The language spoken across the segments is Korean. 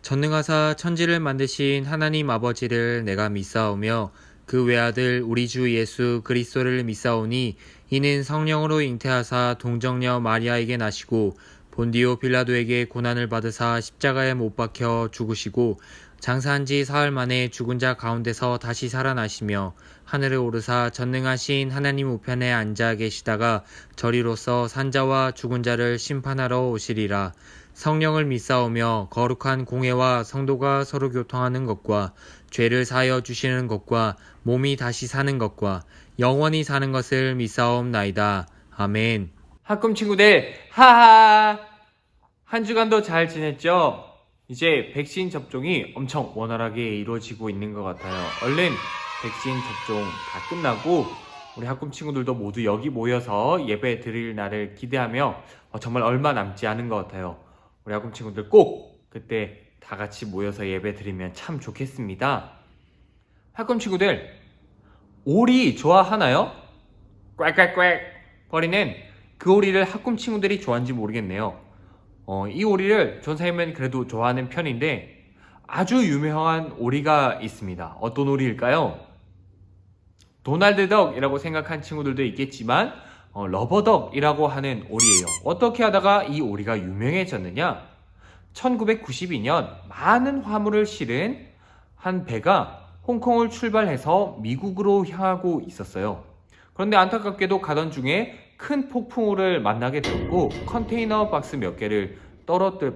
전능하사 천지를 만드신 하나님 아버지를 내가 믿사오며 그 외아들 우리 주 예수 그리스도를 믿사오니 이는 성령으로 잉태하사 동정녀 마리아에게 나시고 본디오 빌라도에게 고난을 받으사 십자가에 못 박혀 죽으시고 장사한 지 사흘 만에 죽은 자 가운데서 다시 살아나시며 하늘에 오르사 전능하신 하나님 우편에 앉아 계시다가 저리로서 산자와 죽은 자를 심판하러 오시리라. 성령을 믿사오며 거룩한 공회와 성도가 서로 교통하는 것과 죄를 사하여 주시는 것과 몸이 다시 사는 것과 영원히 사는 것을 믿사옵나이다. 아멘. 학금 친구들, 하하! 한 주간도 잘 지냈죠? 이제 백신 접종이 엄청 원활하게 이루어지고 있는 것 같아요. 얼른 백신 접종 다 끝나고 우리 학금 친구들도 모두 여기 모여서 예배 드릴 날을 기대하며 정말 얼마 남지 않은 것 같아요. 우리 학금 친구들 꼭 그때 다 같이 모여서 예배 드리면 참 좋겠습니다. 학금 친구들, 오리 좋아하나요? 꽥꽥꽥 거리는 그 오리를 학금 친구들이 좋아하는지 모르겠네요. 이 오리를 전사님은 그래도 좋아하는 편인데 아주 유명한 오리가 있습니다. 어떤 오리일까요? 도날드 덕이라고 생각한 친구들도 있겠지만 러버덕이라고 하는 오리예요. 어떻게 하다가 이 오리가 유명해졌느냐? 1992년 많은 화물을 실은 한 배가 홍콩을 출발해서 미국으로 향하고 있었어요. 그런데 안타깝게도 가던 중에 큰 폭풍우를 만나게 되었고 컨테이너 박스 몇 개를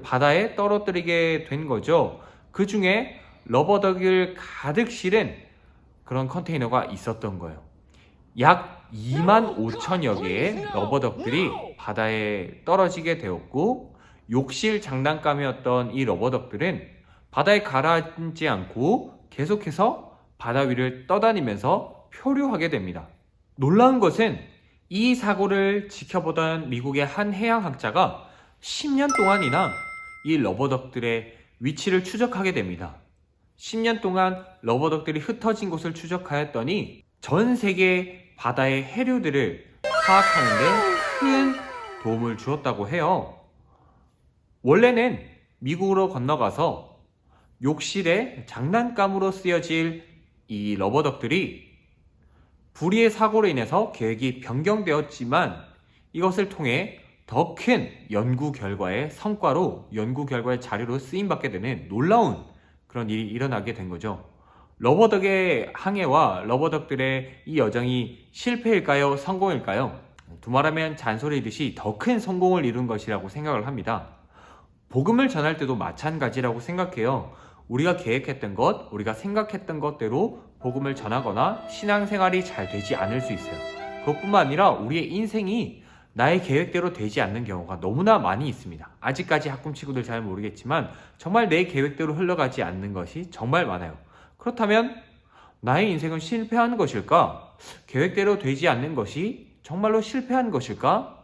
바다에 떨어뜨리게 된 거죠. 그 중에 러버덕을 가득 실은 그런 컨테이너가 있었던 거예요. 약 2만 5천여 개의 러버덕들이 바다에 떨어지게 되었고 욕실 장난감이었던 이 러버덕들은 바다에 가라앉지 않고 계속해서 바다 위를 떠다니면서 표류하게 됩니다. 놀라운 것은 이 사고를 지켜보던 미국의 한 해양학자가 10년 동안이나 이 러버덕들의 위치를 추적하게 됩니다. 10년 동안 러버덕들이 흩어진 곳을 추적하였더니 전 세계 바다의 해류들을 파악하는 데 큰 도움을 주었다고 해요. 원래는 미국으로 건너가서 욕실에 장난감으로 쓰여질 이 러버덕들이 불의의 사고로 인해서 계획이 변경되었지만 이것을 통해 더 큰 연구 결과의 자료로 쓰임받게 되는 놀라운 그런 일이 일어나게 된 거죠. 러버덕의 항해와 러버덕들의 이 여정이 실패일까요? 성공일까요? 두말하면 잔소리듯이 더 큰 성공을 이룬 것이라고 생각을 합니다. 복음을 전할 때도 마찬가지라고 생각해요. 우리가 계획했던 것, 우리가 생각했던 것대로 복음을 전하거나 신앙생활이 잘 되지 않을 수 있어요. 그것뿐만 아니라 우리의 인생이 나의 계획대로 되지 않는 경우가 너무나 많이 있습니다. 아직까지 학금 친구들 잘 모르겠지만 정말 내 계획대로 흘러가지 않는 것이 정말 많아요. 그렇다면 나의 인생은 실패한 것일까? 계획대로 되지 않는 것이 정말로 실패한 것일까?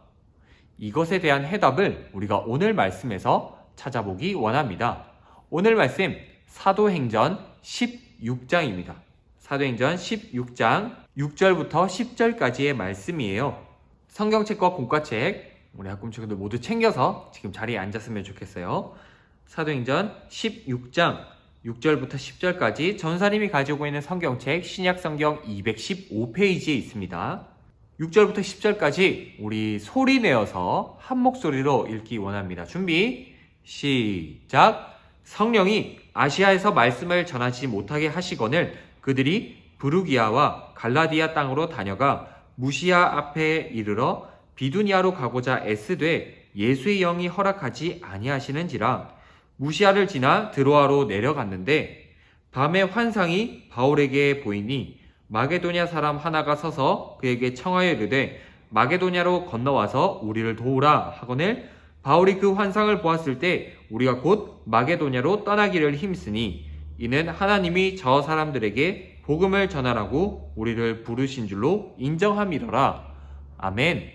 이것에 대한 해답을 우리가 오늘 말씀에서 찾아보기 원합니다. 오늘 말씀 사도행전 16장입니다. 사도행전 16장 6절부터 10절까지의 말씀이에요. 성경책과 공과책 우리 학금 친구들 모두 챙겨서 지금 자리에 앉았으면 좋겠어요. 사도행전 16장 6절부터 10절까지 전사님이 가지고 있는 성경책 신약성경 215페이지에 있습니다. 6절부터 10절까지 우리 소리 내어서 한 목소리로 읽기 원합니다. 준비 시작. 성령이 아시아에서 말씀을 전하지 못하게 하시거늘 그들이 부르기아와 갈라디아 땅으로 다녀가 무시아 앞에 이르러 비두니아로 가고자 애쓰되 예수의 영이 허락하지 아니하시는지라. 무시아를 지나 드로아로 내려갔는데 밤에 환상이 바울에게 보이니 마게도냐 사람 하나가 서서 그에게 청하여 이르되 마게도냐로 건너와서 우리를 도우라 하거늘 바울이 그 환상을 보았을 때 우리가 곧 마게도냐로 떠나기를 힘쓰니 이는 하나님이 저 사람들에게 복음을 전하라고 우리를 부르신 줄로 인정함이로라. 아멘.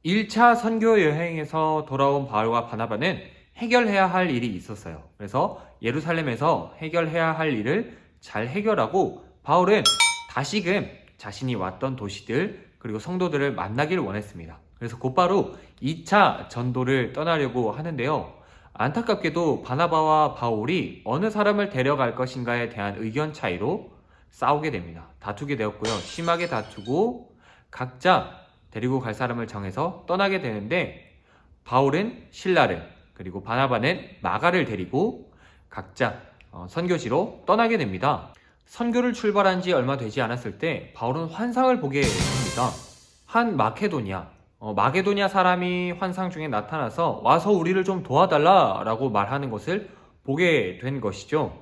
1차 선교 여행에서 돌아온 바울과 바나바는 해결해야 할 일이 있었어요. 그래서 예루살렘에서 해결해야 할 일을 잘 해결하고 바울은 다시금 자신이 왔던 도시들 그리고 성도들을 만나길 원했습니다. 그래서 곧바로 2차 전도를 떠나려고 하는데요. 안타깝게도 바나바와 바울이 어느 사람을 데려갈 것인가에 대한 의견 차이로 싸우게 됩니다. 다투게 되었고요. 심하게 다투고 각자 데리고 갈 사람을 정해서 떠나게 되는데 바울은 실라를 그리고 바나바는 마가를 데리고 각자 선교지로 떠나게 됩니다. 선교를 출발한 지 얼마 되지 않았을 때 바울은 환상을 보게 됩니다. 한 마게도냐 사람이 환상 중에 나타나서 와서 우리를 좀 도와달라 라고 말하는 것을 보게 된 것이죠.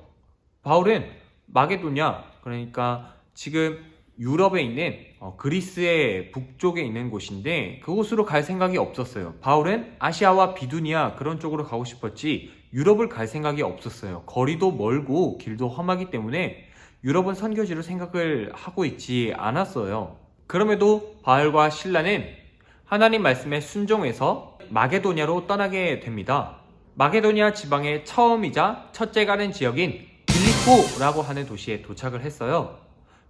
바울은 마게도냐, 그러니까 지금 유럽에 있는 그리스의 북쪽에 있는 곳인데 그곳으로 갈 생각이 없었어요. 바울은 아시아와 비두니아 그런 쪽으로 가고 싶었지 유럽을 갈 생각이 없었어요. 거리도 멀고 길도 험하기 때문에 유럽은 선교지로 생각을 하고 있지 않았어요. 그럼에도 바울과 실라는 하나님 말씀에 순종해서 마게도냐로 떠나게 됩니다. 마게도냐 지방의 처음이자 첫째 가는 지역인 빌립보라고 하는 도시에 도착을 했어요.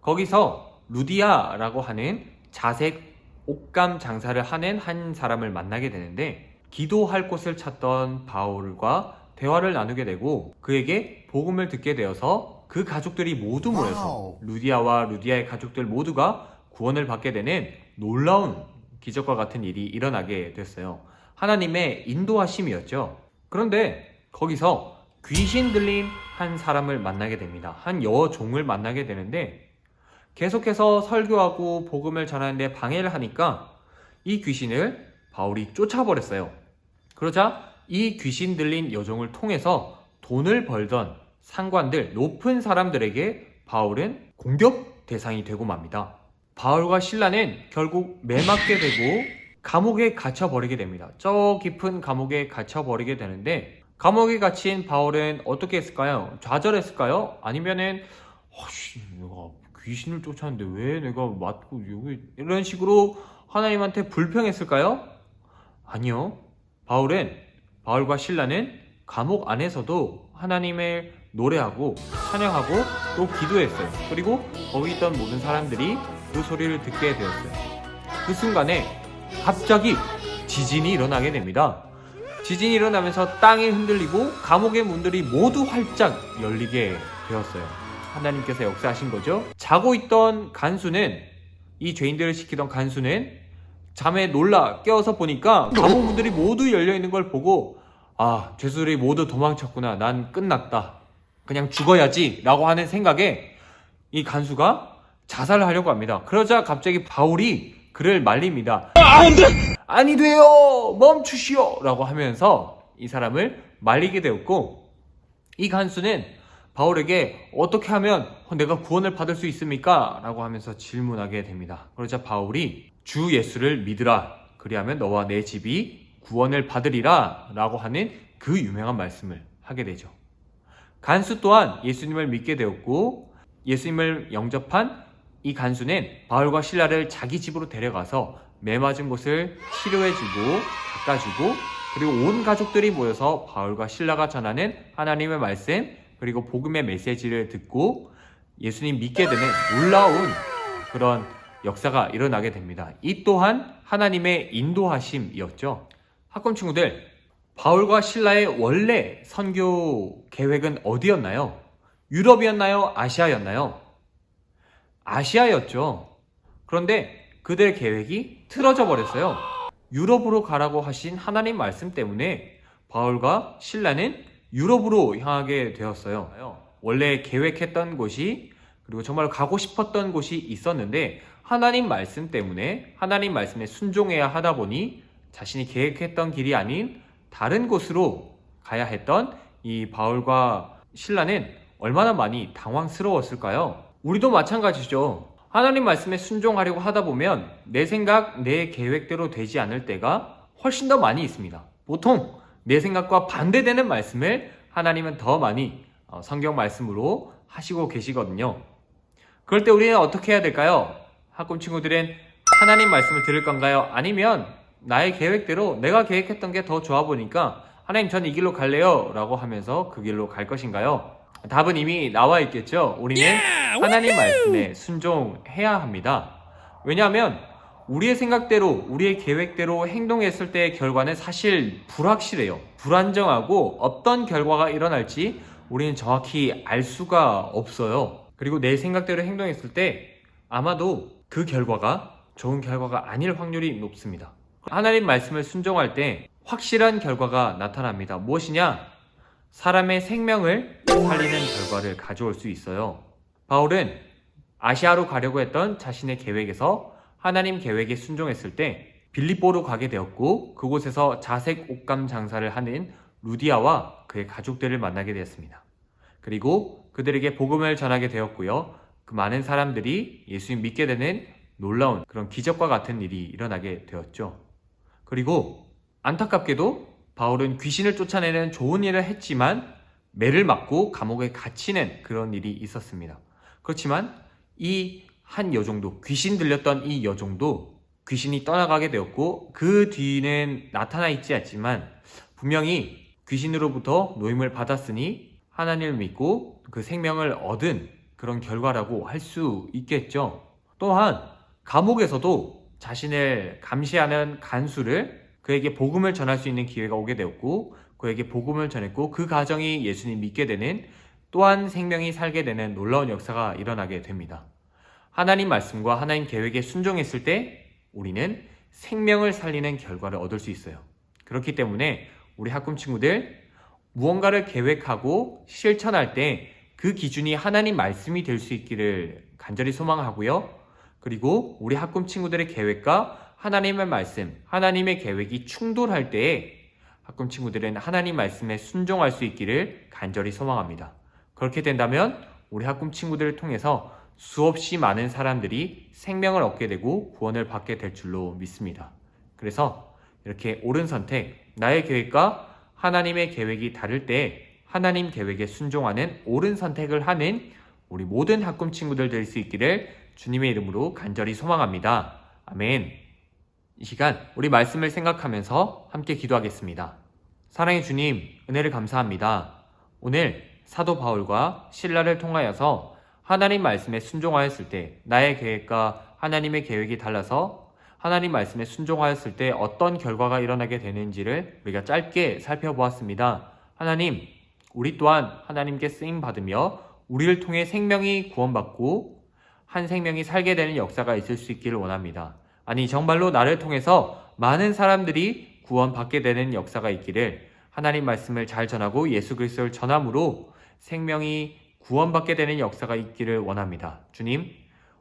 거기서 루디아라고 하는 자색 옷감 장사를 하는 한 사람을 만나게 되는데 기도할 곳을 찾던 바울과 대화를 나누게 되고 그에게 복음을 듣게 되어서 그 가족들이 모두 모여서 루디아와 루디아의 가족들 모두가 구원을 받게 되는 놀라운 기적과 같은 일이 일어나게 됐어요. 하나님의 인도하심이었죠. 그런데 거기서 귀신 들린 한 사람을 만나게 됩니다. 한 여종을 만나게 되는데 계속해서 설교하고 복음을 전하는데 방해를 하니까 이 귀신을 바울이 쫓아버렸어요. 그러자 이 귀신 들린 여종을 통해서 돈을 벌던 상관들, 높은 사람들에게 바울은 공격 대상이 되고 맙니다. 바울과 실라는 결국 매맞게 되고 감옥에 갇혀버리게 됩니다. 저 깊은 감옥에 갇혀버리게 되는데 감옥에 갇힌 바울은 어떻게 했을까요? 좌절했을까요? 아니면은 내가 귀신을 쫓았는데 왜 내가 맞고 여기 이런 식으로 하나님한테 불평했을까요? 아니요. 바울과 신라는 감옥 안에서도 하나님을 노래하고 찬양하고 또 기도했어요. 그리고 거기 있던 모든 사람들이 그 소리를 듣게 되었어요. 그 순간에 갑자기 지진이 일어나게 됩니다. 지진이 일어나면서 땅이 흔들리고 감옥의 문들이 모두 활짝 열리게 되었어요. 하나님께서 역사하신 거죠. 자고 있던 간수는, 이 죄인들을 시키던 간수는 잠에 놀라 깨어서 보니까 감옥 문들이 모두 열려있는 걸 보고 죄수들이 모두 도망쳤구나. 난 끝났다. 그냥 죽어야지 라고 하는 생각에 이 간수가 자살을 하려고 합니다. 그러자 갑자기 바울이 그를 말립니다. 아니 돼요! 멈추시오! 라고 하면서 이 사람을 말리게 되었고 이 간수는 바울에게 어떻게 하면 내가 구원을 받을 수 있습니까? 라고 하면서 질문하게 됩니다. 그러자 바울이 주 예수를 믿으라. 그리하면 너와 내 집이 구원을 받으리라. 라고 하는 그 유명한 말씀을 하게 되죠. 간수 또한 예수님을 믿게 되었고 예수님을 영접한 이 간수는 바울과 실라를 자기 집으로 데려가서 매맞은 곳을 치료해주고 닦아주고 그리고 온 가족들이 모여서 바울과 실라가 전하는 하나님의 말씀 그리고 복음의 메시지를 듣고 예수님 믿게 되는 놀라운 그런 역사가 일어나게 됩니다. 이 또한 하나님의 인도하심이었죠. 학권 친구들, 바울과 실라의 원래 선교 계획은 어디였나요? 유럽이었나요? 아시아였나요? 아시아였죠. 그런데 그들의 계획이 틀어져 버렸어요. 유럽으로 가라고 하신 하나님 말씀 때문에 바울과 실라는 유럽으로 향하게 되었어요. 원래 계획했던 곳이 그리고 정말 가고 싶었던 곳이 있었는데 하나님 말씀 때문에 하나님 말씀에 순종해야 하다 보니 자신이 계획했던 길이 아닌 다른 곳으로 가야 했던 이 바울과 실라는 얼마나 많이 당황스러웠을까요? 우리도 마찬가지죠. 하나님 말씀에 순종하려고 하다 보면 내 생각, 내 계획대로 되지 않을 때가 훨씬 더 많이 있습니다. 보통 내 생각과 반대되는 말씀을 하나님은 더 많이 성경 말씀으로 하시고 계시거든요. 그럴 때 우리는 어떻게 해야 될까요? 학금 친구들은 하나님 말씀을 들을 건가요? 아니면 나의 계획대로 내가 계획했던 게 더 좋아 보니까 하나님 전 이 길로 갈래요 라고 하면서 그 길로 갈 것인가요? 답은 이미 나와 있겠죠. 우리는 하나님 말씀에 순종해야 합니다. 왜냐하면 우리의 생각대로, 우리의 계획대로 행동했을 때의 결과는 사실 불확실해요. 불안정하고 어떤 결과가 일어날지 우리는 정확히 알 수가 없어요. 그리고 내 생각대로 행동했을 때 아마도 그 결과가 좋은 결과가 아닐 확률이 높습니다. 하나님 말씀을 순종할 때 확실한 결과가 나타납니다. 무엇이냐? 사람의 생명을 살리는 결과를 가져올 수 있어요. 바울은 아시아로 가려고 했던 자신의 계획에서 하나님 계획에 순종했을 때 빌립보로 가게 되었고, 그곳에서 자색 옷감 장사를 하는 루디아와 그의 가족들을 만나게 되었습니다. 그리고 그들에게 복음을 전하게 되었고요. 그 많은 사람들이 예수님 믿게 되는 놀라운 그런 기적과 같은 일이 일어나게 되었죠. 그리고 안타깝게도 바울은 귀신을 쫓아내는 좋은 일을 했지만 매를 맞고 감옥에 갇히는 그런 일이 있었습니다. 그렇지만 이 한 여종도, 귀신 들렸던 이 여종도 귀신이 떠나가게 되었고, 그 뒤는 나타나 있지 않지만 분명히 귀신으로부터 노임을 받았으니 하나님을 믿고 그 생명을 얻은 그런 결과라고 할 수 있겠죠. 또한 감옥에서도 자신을 감시하는 간수를, 그에게 복음을 전할 수 있는 기회가 오게 되었고, 그에게 복음을 전했고 그 가정이 예수님 믿게 되는, 또한 생명이 살게 되는 놀라운 역사가 일어나게 됩니다. 하나님 말씀과 하나님 계획에 순종했을 때 우리는 생명을 살리는 결과를 얻을 수 있어요. 그렇기 때문에 우리 학금 친구들, 무언가를 계획하고 실천할 때 그 기준이 하나님 말씀이 될 수 있기를 간절히 소망하고요. 그리고 우리 학금 친구들의 계획과 하나님의 말씀, 하나님의 계획이 충돌할 때에 학금 친구들은 하나님 말씀에 순종할 수 있기를 간절히 소망합니다. 그렇게 된다면 우리 학금 친구들을 통해서 수없이 많은 사람들이 생명을 얻게 되고 구원을 받게 될 줄로 믿습니다. 그래서 이렇게 옳은 선택, 나의 계획과 하나님의 계획이 다를 때 하나님 계획에 순종하는 옳은 선택을 하는 우리 모든 학금 친구들 될 수 있기를 주님의 이름으로 간절히 소망합니다. 아멘. 이 시간 우리 말씀을 생각하면서 함께 기도하겠습니다. 사랑의 주님, 은혜를 감사합니다. 오늘 사도 바울과 실라를 통하여서 하나님 말씀에 순종하였을 때 나의 계획과 하나님의 계획이 달라서 하나님 말씀에 순종하였을 때 어떤 결과가 일어나게 되는지를 우리가 짧게 살펴보았습니다. 하나님, 우리 또한 하나님께 쓰임받으며 우리를 통해 생명이 구원받고 한 생명이 살게 되는 역사가 있을 수 있기를 원합니다. 아니, 정말로 나를 통해서 많은 사람들이 구원받게 되는 역사가 있기를, 하나님 말씀을 잘 전하고 예수 그리스도를 전함으로 생명이 구원받게 되는 역사가 있기를 원합니다. 주님,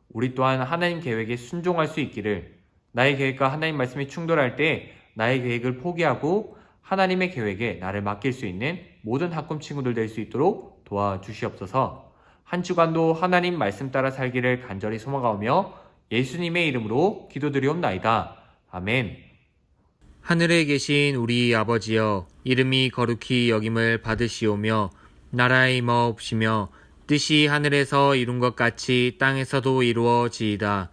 우리 또한 하나님 계획에 순종할 수 있기를, 나의 계획과 하나님 말씀이 충돌할 때 나의 계획을 포기하고 하나님의 계획에 나를 맡길 수 있는 모든 학금 친구들 될 수 있도록 도와주시옵소서. 한 주간도 하나님 말씀 따라 살기를 간절히 소망하며 예수님의 이름으로 기도드리옵나이다. 아멘. 하늘에 계신 우리 아버지여, 이름이 거룩히 여김을 받으시오며 나라의 임하옵시며 뜻이 하늘에서 이룬 것 같이 땅에서도 이루어지이다.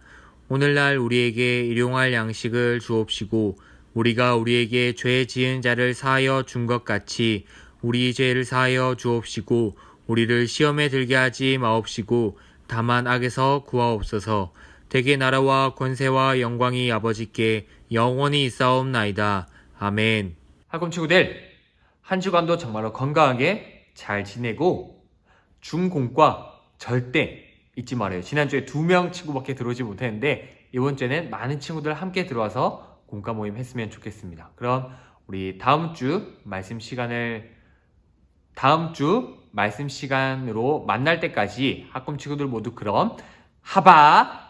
오늘날 우리에게 일용할 양식을 주옵시고 우리가 우리에게 죄 지은 자를 사하여 준 것 같이 우리 죄를 사하여 주옵시고 우리를 시험에 들게 하지 마옵시고 다만 악에서 구하옵소서. 대개 나라와 권세와 영광이 아버지께 영원히 있사옵나이다. 아멘. 학금 친구들, 한 주간도 정말로 건강하게 잘 지내고 중공과 절대 잊지 말아요. 지난주에 2명 친구밖에 들어오지 못했는데 이번 주에는 많은 친구들 함께 들어와서 공과 모임 했으면 좋겠습니다. 그럼 우리 다음 주 말씀 시간으로 만날 때까지 학금 친구들 모두 그럼 하바